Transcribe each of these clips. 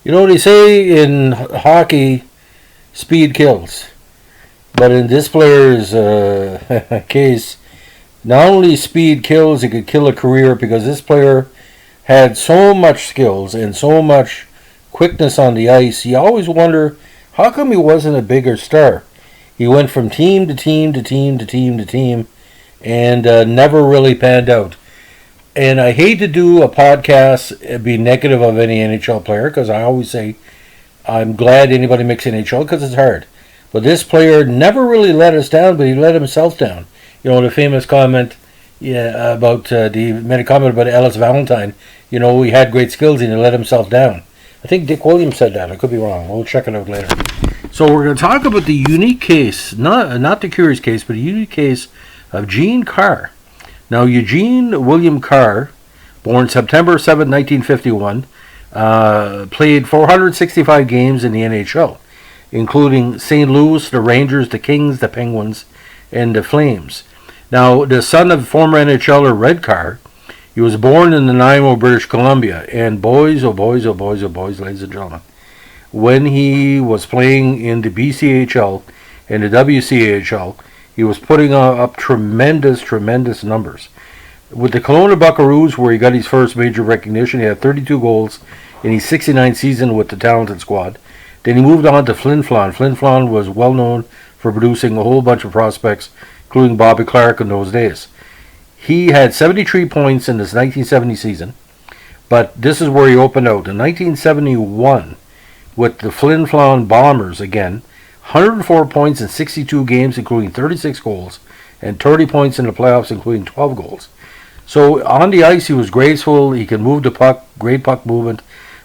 You know what they say in hockey, speed kills. But in this player's case, not only speed kills, it could kill a career because this player had so much skills and so much quickness on the ice. You always wonder how come he wasn't a bigger star. He went from team to team to team to team to team and never really panned out. And I hate to do a podcast be negative of any NHL player because I always say I'm glad anybody makes NHL because it's hard. But this player never really let us down, but he let himself down. You know, the famous comment about the made a comment about Ellis Valentine. You know, he had great skills and he let himself down. I think Dick Williams said that. I could be wrong. We'll check it out later. So we're going to talk about the unique case, not the curious case, but a unique case of Gene Carr. Now, Eugene William Carr, born September 7, 1951, played 465 games in the NHL, including St. Louis, the Rangers, the Kings, the Penguins, and the Flames. Now, the son of former NHLer Red Carr, he was born in Nanaimo, British Columbia, and boys, oh boys, oh boys, oh boys, ladies and gentlemen, when he was playing in the BCHL and the WCHL, he was putting up tremendous, tremendous numbers. With the Kelowna Buckaroos, where he got his first major recognition, he had 32 goals in his 69th season with the talented squad. Then he moved on to Flin Flon. Flin Flon was well known for producing a whole bunch of prospects, including Bobby Clark in those days. He had 73 points in this 1970 season, but this is where he opened out. In 1971, with the Flin Flon Bombers again, 104 points in 62 games, including 36 goals, and 30 points in the playoffs, including 12 goals. So on the ice, he was graceful. He could move the puck, great puck movement.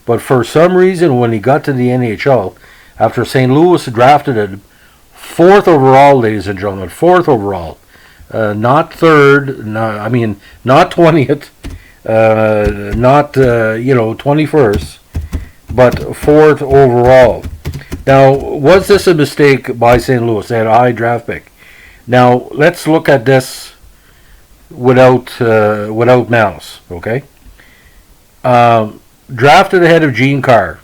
But for some reason, when he got to the NHL, after St. Louis drafted him, fourth overall, ladies and gentlemen, fourth overall, not third, not 20th, not 21st, but fourth overall. Now, was this a mistake by St. Louis? They had a high draft pick. Now, let's look at this without malice, okay? Drafted ahead of Gene Carr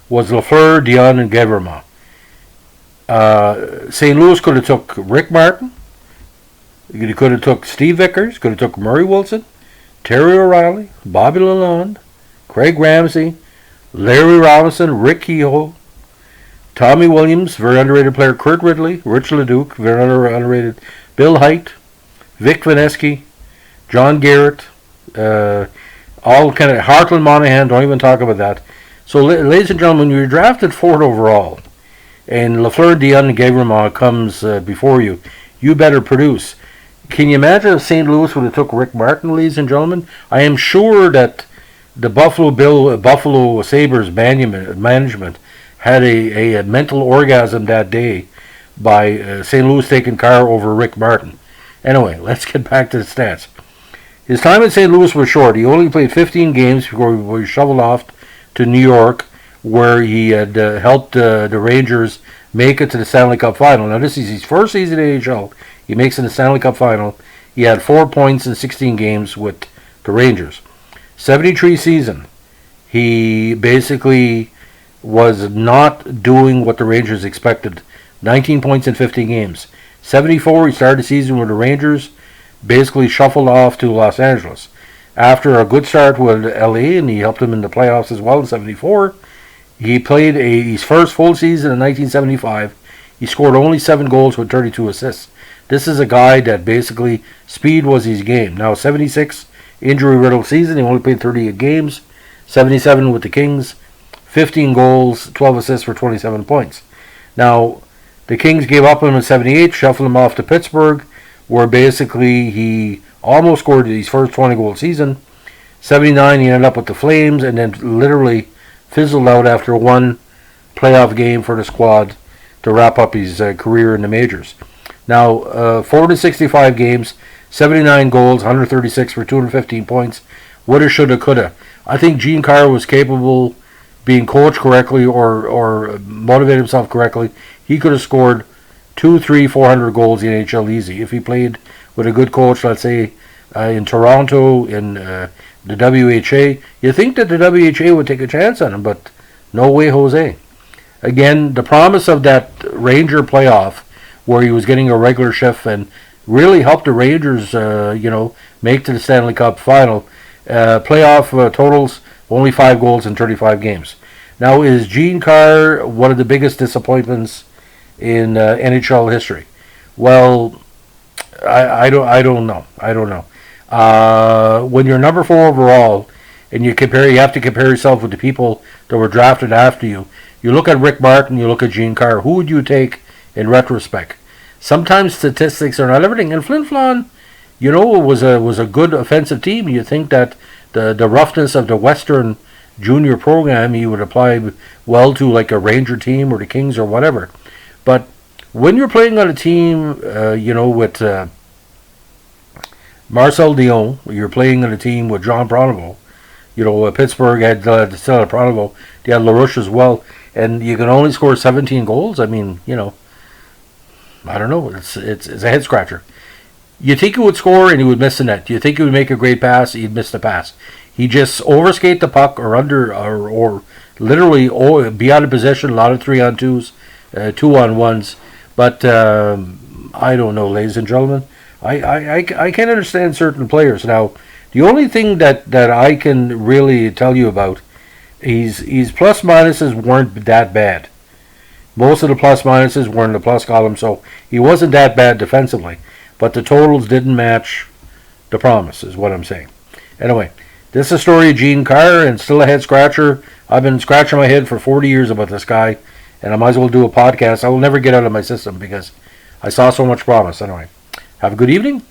was Lafleur, Dion, and Guevermont. St. Louis could have took Rick Martin. He could have took Steve Vickers. Could have took Murray Wilson, Terry O'Reilly, Bobby Lalonde, Craig Ramsey, Larry Robinson, Rick Kehoe, Tommy Williams, very underrated player, Kurt Ridley, Rich LeDuc, very underrated, Bill Haight, Vic Vanesky, John Garrett, all kind of Heartland Monahan, don't even talk about that. So, ladies and gentlemen, when you're drafted fourth overall, and Lafleur, Dion, and Guevermont comes before you, you better produce. Can you imagine if St. Louis would have took Rick Martin, ladies and gentlemen? I am sure that the Buffalo Sabres management had a mental orgasm that day by St. Louis taking Carr over Rick Martin. Anyway, let's get back to the stats. His time at St. Louis was short. He only played 15 games before he was shoveled off to New York, where he had helped the Rangers make it to the Stanley Cup Final. Now, this is his first season in AHL. He makes it in the Stanley Cup Final. He had 4 points in 16 games with the Rangers. 73 season, he basically was not doing what the Rangers expected. 19 points in 15 games. 74, he started the season with the Rangers, basically shuffled off to Los Angeles. After a good start with LA, and he helped them in the playoffs as well in 74, he played his first full season in 1975. He scored only 7 goals with 32 assists. This is a guy that basically speed was his game. Now, 76, injury-riddled season. He only played 38 games. 77 with the Kings. 15 goals, 12 assists for 27 points. Now, the Kings gave up on him in 78, shuffled him off to Pittsburgh, where basically he almost scored his first 20-goal season. 79, he ended up with the Flames, and then literally fizzled out after one playoff game for the squad to wrap up his career in the majors. Now, 465 games, 79 goals, 136 for 215 points. Woulda, shoulda, coulda. I think Gene Carr was capable, being coached correctly or motivated himself correctly. He could have scored 200, 300, 400 goals in NHL easy if he played with a good coach, let's say, in Toronto, in the WHA. You think that the WHA would take a chance on him, but No way, Jose. Again, the promise of that Ranger playoff where he was getting a regular shift and really helped the Rangers, make to the Stanley Cup final. Playoff totals only 5 goals in 35 games. Now, is Gene Carr one of the biggest disappointments in NHL history? Well, I don't know. I don't know. When you're number 4 overall, and you have to compare yourself with the people that were drafted after you. You look at Rick Martin, you look at Gene Carr. Who would you take in retrospect? Sometimes statistics are not everything. And Flin Flon, was a good offensive team. You think that the roughness of the Western junior program he would apply well to like a Ranger team or the Kings or whatever. But when you're playing on a team, with Marcel Dion, you're playing on a team with John Pronovo. Pittsburgh had still had Pronovo. They had LaRouche as well, and you can only score 17 goals. I mean, I don't know. It's a head scratcher. You think he would score and he would miss the net. You think he would make a great pass, he'd miss the pass. He just overskate the puck or literally be out of possession. A lot of 3-on-2s, 2-on-1s. But I don't know, ladies and gentlemen. I can't understand certain players now. The only thing that I can really tell you about, his plus minuses weren't that bad. Most of the plus minuses were in the plus column, so he wasn't that bad defensively. But the totals didn't match the promise, is what I'm saying. Anyway, this is a story of Gene Carr, and still a head scratcher. I've been scratching my head for 40 years about this guy, and I might as well do a podcast. I will never get out of my system because I saw so much promise. Anyway, have a good evening.